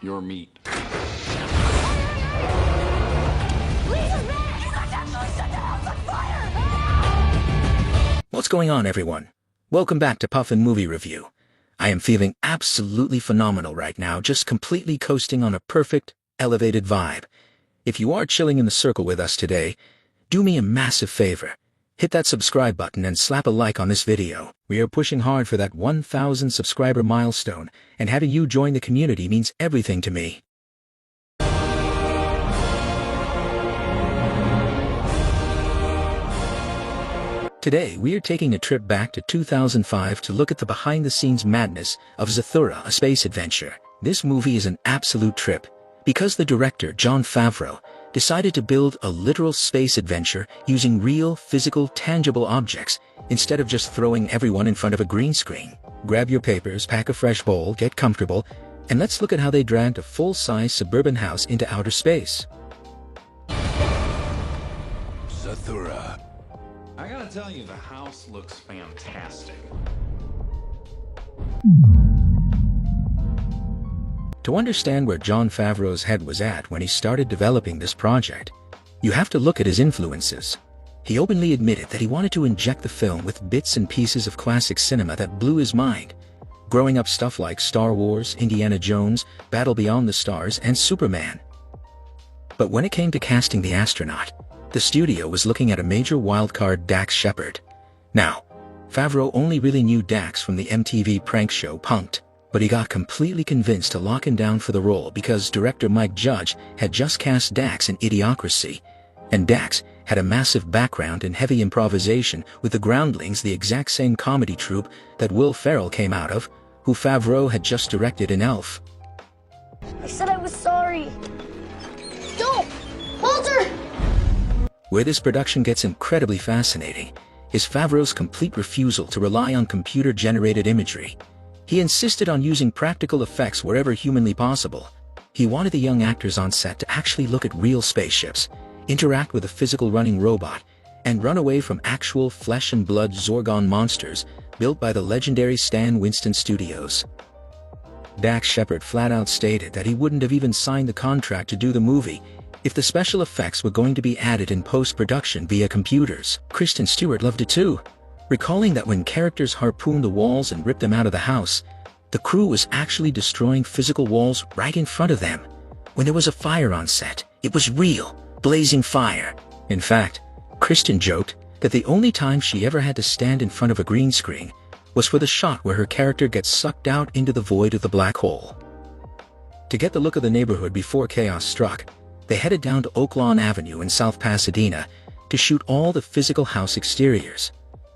your meat. What's going on, everyone? Welcome back to Puffin Movie Review. I am feeling absolutely phenomenal right now, just completely coasting on a perfect, elevated vibe. If you are chilling in the circle with us today, do me a massive favor. Hit that subscribe button and slap a like on this video. We are pushing hard for that 1,000 subscriber milestone, and having you join the community means everything to me. Today, we are taking a trip back to 2005 to look at the behind-the-scenes madness of Zathura, a space adventure. This movie is an absolute trip, because the director, Jon Favreau, decided to build a literal space adventure using real, physical, tangible objects, instead of just throwing everyone in front of a green screen. Grab your papers, pack a fresh bowl, get comfortable, and let's look at how they dragged a full-size suburban house into outer space. Zathura. I gotta tell you, the house looks fantastic. To understand where Jon Favreau's head was at when he started developing this project, you have to look at his influences. He openly admitted that he wanted to inject the film with bits and pieces of classic cinema that blew his mind. Growing up, stuff like Star Wars, Indiana Jones, Battle Beyond the Stars, and Superman. But when it came to casting the astronaut, the studio was looking at a major wildcard, Dax Shepard. Now, Favreau only really knew Dax from the MTV prank show Punk'd, but he got completely convinced to lock him down for the role because director Mike Judge had just cast Dax in Idiocracy, and Dax had a massive background in heavy improvisation with the Groundlings, the exact same comedy troupe that Will Ferrell came out of, who Favreau had just directed in Elf. I said I was sorry. Don't! Walter! Where this production gets incredibly fascinating is Favreau's complete refusal to rely on computer-generated imagery. He insisted on using practical effects wherever humanly possible. He wanted the young actors on set to actually look at real spaceships, interact with a physical running robot, and run away from actual flesh-and-blood Zorgon monsters built by the legendary Stan Winston Studios. Dax Shepard flat-out stated that he wouldn't have even signed the contract to do the movie if the special effects were going to be added in post-production via computers. Kristen Stewart loved it too, recalling that when characters harpooned the walls and ripped them out of the house, the crew was actually destroying physical walls right in front of them. When there was a fire on set, it was real, blazing fire. In fact, Kristen joked that the only time she ever had to stand in front of a green screen was for the shot where her character gets sucked out into the void of the black hole. To get the look of the neighborhood before chaos struck, they headed down to Oaklawn Avenue in South Pasadena to shoot all the physical house exteriors.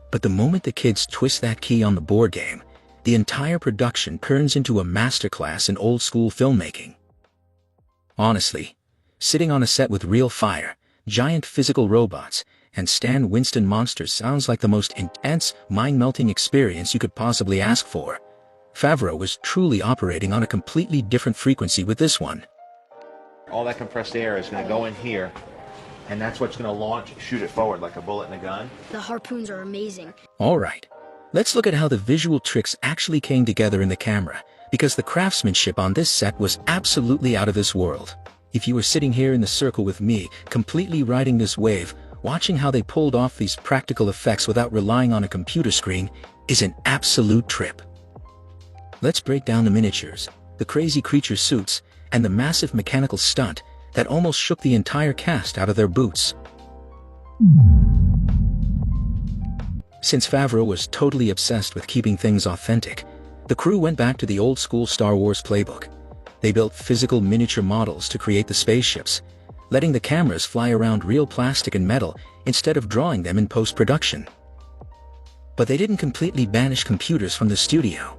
But the moment the kids twist that key on the board game, the entire production turns into a masterclass in old-school filmmaking. Honestly, sitting on a set with real fire, giant physical robots, and Stan Winston monsters sounds like the most intense, mind-melting experience you could possibly ask for. Favreau was truly operating on a completely different frequency with this one. All that compressed air is going to go in here, and that's what's going to shoot it forward like a bullet in a gun. The harpoons are amazing. Alright, let's look at how the visual tricks actually came together in the camera, because the craftsmanship on this set was absolutely out of this world. If you were sitting here in the circle with me, completely riding this wave, watching how they pulled off these practical effects without relying on a computer screen is an absolute trip. Let's break down the miniatures, the crazy creature suits, and the massive mechanical stunt that almost shook the entire cast out of their boots. Since Favreau was totally obsessed with keeping things authentic, the crew went back to the old-school Star Wars playbook. They built physical miniature models to create the spaceships, letting the cameras fly around real plastic and metal instead of drawing them in post-production. But they didn't completely banish computers from the studio.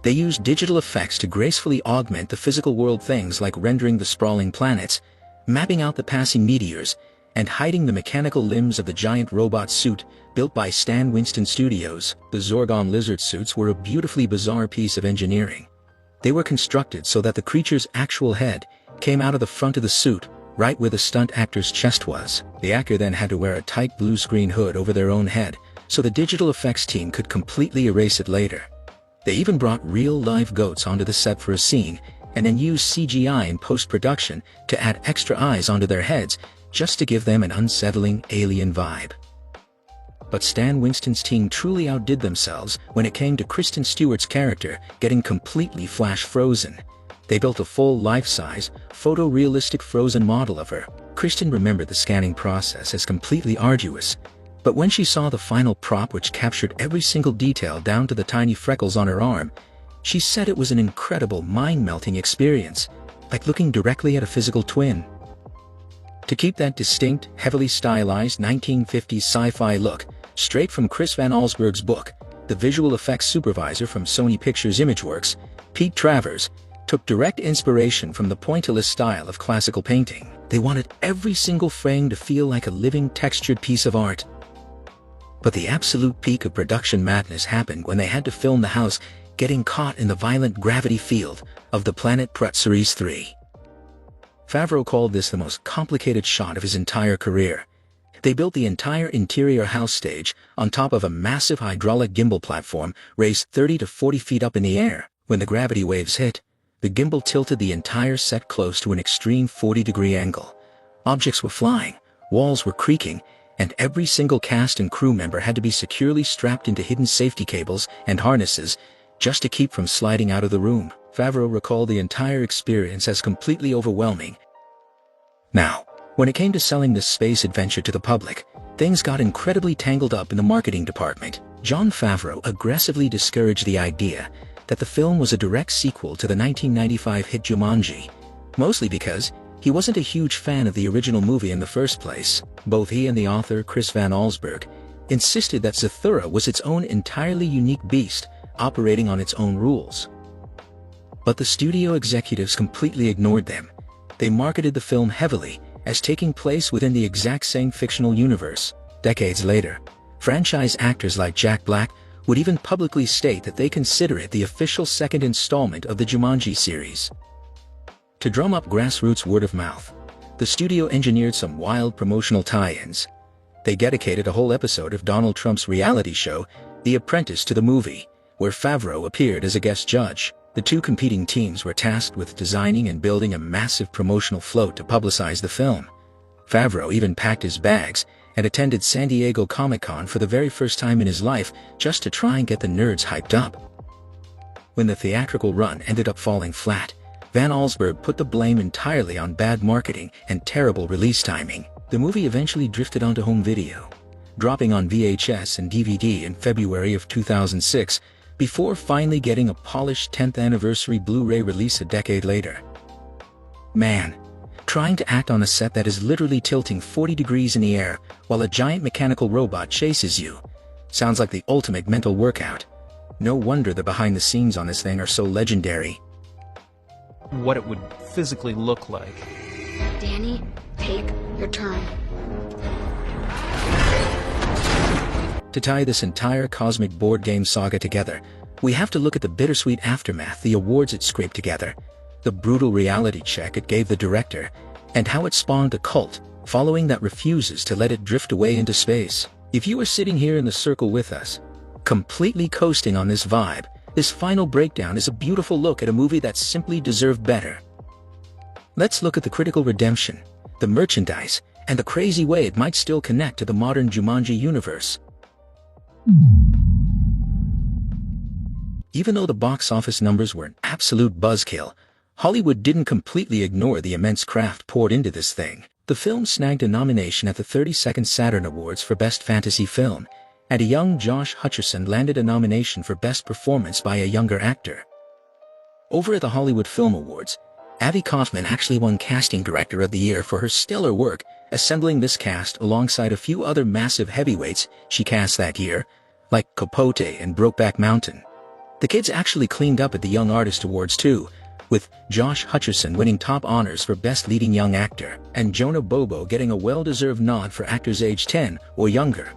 They used digital effects to gracefully augment the physical world, things like rendering the sprawling planets, mapping out the passing meteors, and hiding the mechanical limbs of the giant robot suit built by Stan Winston Studios. The Zorgon lizard suits were a beautifully bizarre piece of engineering. They were constructed so that the creature's actual head came out of the front of the suit, right where the stunt actor's chest was. The actor then had to wear a tight blue screen hood over their own head, so the digital effects team could completely erase it later. They even brought real live goats onto the set for a scene, and then used CGI in post-production to add extra eyes onto their heads just to give them an unsettling alien vibe. But Stan Winston's team truly outdid themselves when it came to Kristen Stewart's character getting completely flash frozen. They built a full life-size, photorealistic frozen model of her. Kristen remembered the scanning process as completely arduous, but when she saw the final prop which captured every single detail down to the tiny freckles on her arm, she said it was an incredible mind-melting experience, like looking directly at a physical twin. To keep that distinct, heavily stylized 1950s sci-fi look, straight from Chris Van Allsburg's book, the visual effects supervisor from Sony Pictures Imageworks, Pete Travers, took direct inspiration from the pointillist style of classical painting. They wanted every single frame to feel like a living, textured piece of art. But the absolute peak of production madness happened when they had to film the house getting caught in the violent gravity field of the planet Prut-Ceres 3. Favreau called this the most complicated shot of his entire career. They built the entire interior house stage on top of a massive hydraulic gimbal platform raised 30 to 40 feet up in the air. When the gravity waves hit, the gimbal tilted the entire set close to an extreme 40-degree angle. Objects were flying, walls were creaking, and every single cast and crew member had to be securely strapped into hidden safety cables and harnesses just to keep from sliding out of the room. Favreau recalled the entire experience as completely overwhelming. Now, when it came to selling this space adventure to the public, things got incredibly tangled up in the marketing department. Jon Favreau aggressively discouraged the idea that the film was a direct sequel to the 1995 hit Jumanji, mostly because he wasn't a huge fan of the original movie in the first place. Both he and the author, Chris Van Allsburg, insisted that Zathura was its own entirely unique beast, operating on its own rules. But the studio executives completely ignored them. They marketed the film heavily as taking place within the exact same fictional universe. Decades later, franchise actors like Jack Black would even publicly state that they consider it the official second installment of the Jumanji series. To drum up grassroots word of mouth, the studio engineered some wild promotional tie-ins. They dedicated a whole episode of Donald Trump's reality show, The Apprentice, to the movie, where Favreau appeared as a guest judge. The two competing teams were tasked with designing and building a massive promotional float to publicize the film. Favreau even packed his bags and attended San Diego Comic-Con for the very first time in his life just to try and get the nerds hyped up. When the theatrical run ended up falling flat, Van Allsburg put the blame entirely on bad marketing and terrible release timing. The movie eventually drifted onto home video, dropping on VHS and DVD in February of 2006, before finally getting a polished 10th anniversary Blu-ray release a decade later. Man, trying to act on a set that is literally tilting 40 degrees in the air while a giant mechanical robot chases you sounds like the ultimate mental workout. No wonder the behind the scenes on this thing are so legendary. What it would physically look like. Danny, take your turn. To tie this entire cosmic board game saga together, we have to look at the bittersweet aftermath, the awards it scraped together, the brutal reality check it gave the director, and how it spawned a cult following that refuses to let it drift away into space. If you are sitting here in the circle with us, completely coasting on this vibe, this final breakdown is a beautiful look at a movie that simply deserved better. Let's look at the critical redemption, the merchandise, and the crazy way it might still connect to the modern Jumanji universe. Even though the box office numbers were an absolute buzzkill, Hollywood didn't completely ignore the immense craft poured into this thing. The film snagged a nomination at the 32nd Saturn Awards for Best Fantasy Film, and a young Josh Hutcherson landed a nomination for Best Performance by a Younger Actor. Over at the Hollywood Film Awards, Avi Kaufman actually won Casting Director of the Year for her stellar work assembling this cast alongside a few other massive heavyweights she cast that year, like Capote and Brokeback Mountain. The kids actually cleaned up at the Young Artist Awards too, with Josh Hutcherson winning top honors for Best Leading Young Actor, and Jonah Bobo getting a well-deserved nod for actors aged 10 or younger.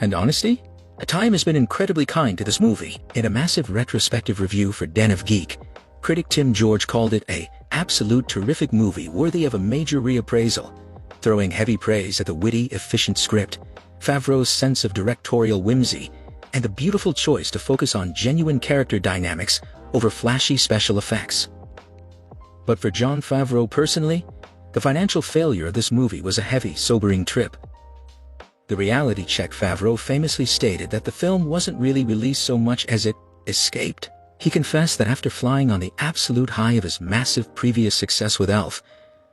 And honestly, time has been incredibly kind to this movie. In a massive retrospective review for Den of Geek, critic Tim George called it a absolute terrific movie worthy of a major reappraisal, throwing heavy praise at the witty, efficient script, Favreau's sense of directorial whimsy, and the beautiful choice to focus on genuine character dynamics over flashy special effects. But for Jon Favreau personally, the financial failure of this movie was a heavy, sobering trip. The reality check Favreau famously stated that the film wasn't really released so much as it escaped. He confessed that after flying on the absolute high of his massive previous success with Elf,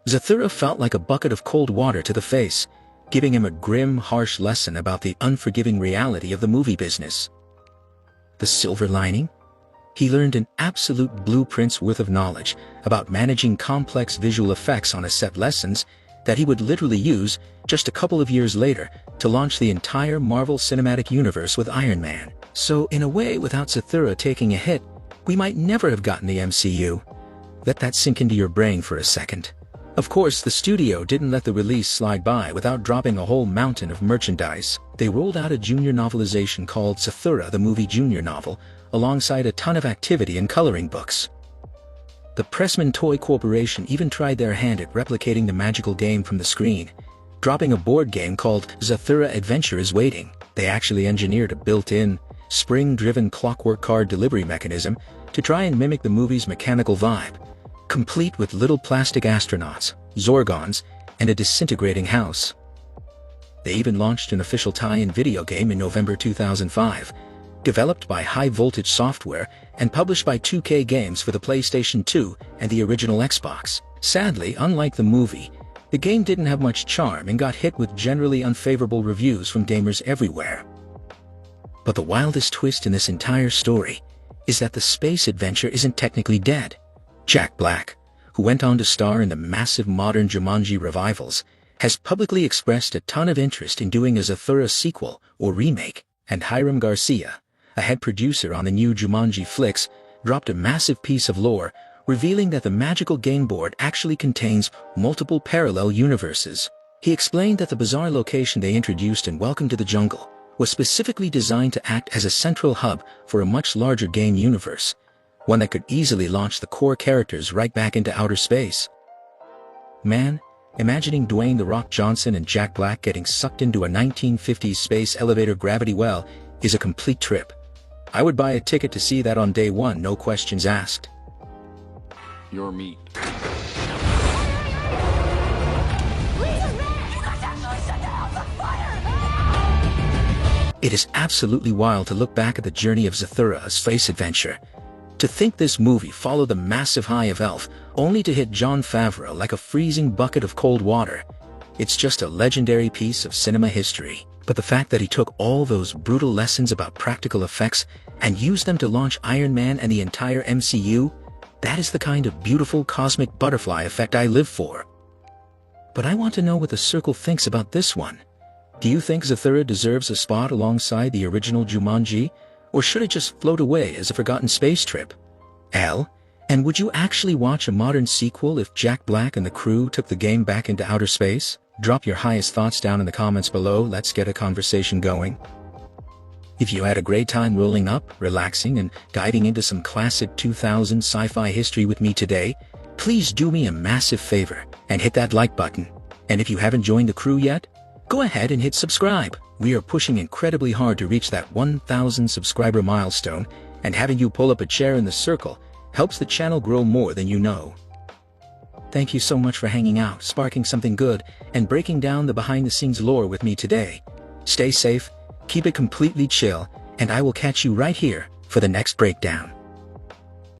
Zathura felt like a bucket of cold water to the face, giving him a grim, harsh lesson about the unforgiving reality of the movie business. The silver lining? He learned an absolute blueprint's worth of knowledge about managing complex visual effects on a set, lessons that he would literally use just a couple of years later to launch the entire Marvel Cinematic Universe with Iron Man. So in a way, without Zathura taking a hit, we might never have gotten the MCU. Let that sink into your brain for a second. Of course, the studio didn't let the release slide by without dropping a whole mountain of merchandise. They rolled out a junior novelization called Zathura the Movie Junior Novel, alongside a ton of activity and coloring books. The Pressman Toy Corporation even tried their hand at replicating the magical game from the screen, dropping a board game called Zathura Adventure is Waiting. They actually engineered a built-in, spring-driven clockwork card delivery mechanism to try and mimic the movie's mechanical vibe, complete with little plastic astronauts, Zorgons, and a disintegrating house. They even launched an official tie-in video game in November 2005, developed by High Voltage Software and published by 2K Games for the PlayStation 2 and the original Xbox. Sadly, unlike the movie, the game didn't have much charm and got hit with generally unfavorable reviews from gamers everywhere. But the wildest twist in this entire story is that the space adventure isn't technically dead. Jack Black, who went on to star in the massive modern Jumanji revivals, has publicly expressed a ton of interest in doing a Zathura sequel or remake, and Hiram Garcia, a head producer on the new Jumanji flicks, dropped a massive piece of lore revealing that the magical game board actually contains multiple parallel universes. He explained that the bizarre location they introduced in Welcome to the Jungle was specifically designed to act as a central hub for a much larger game universe, one that could easily launch the core characters right back into outer space. Man, imagining Dwayne "The Rock" Johnson and Jack Black getting sucked into a 1950s space elevator gravity well is a complete trip. I would buy a ticket to see that on day one, no questions asked. Your meat. It is absolutely wild to look back at the journey of Zathura's space adventure. To think this movie followed the massive high of Elf, only to hit Jon Favreau like a freezing bucket of cold water. It's just a legendary piece of cinema history. But the fact that he took all those brutal lessons about practical effects and used them to launch Iron Man and the entire MCU, that is the kind of beautiful cosmic butterfly effect I live for. But I want to know what the circle thinks about this one. Do you think Zathura deserves a spot alongside the original Jumanji, or should it just float away as a forgotten space trip? And would you actually watch a modern sequel if Jack Black and the crew took the game back into outer space? Drop your highest thoughts down in the comments below. Let's get a conversation going. If you had a great time rolling up, relaxing, and diving into some classic 2000 sci-fi history with me today, please do me a massive favor and hit that like button. And if you haven't joined the crew yet, go ahead and hit subscribe. We are pushing incredibly hard to reach that 1,000 subscriber milestone, and having you pull up a chair in the circle helps the channel grow more than you know. Thank you so much for hanging out, sparking something good, and breaking down the behind-the-scenes lore with me today. Stay safe, keep it completely chill, and I will catch you right here for the next breakdown.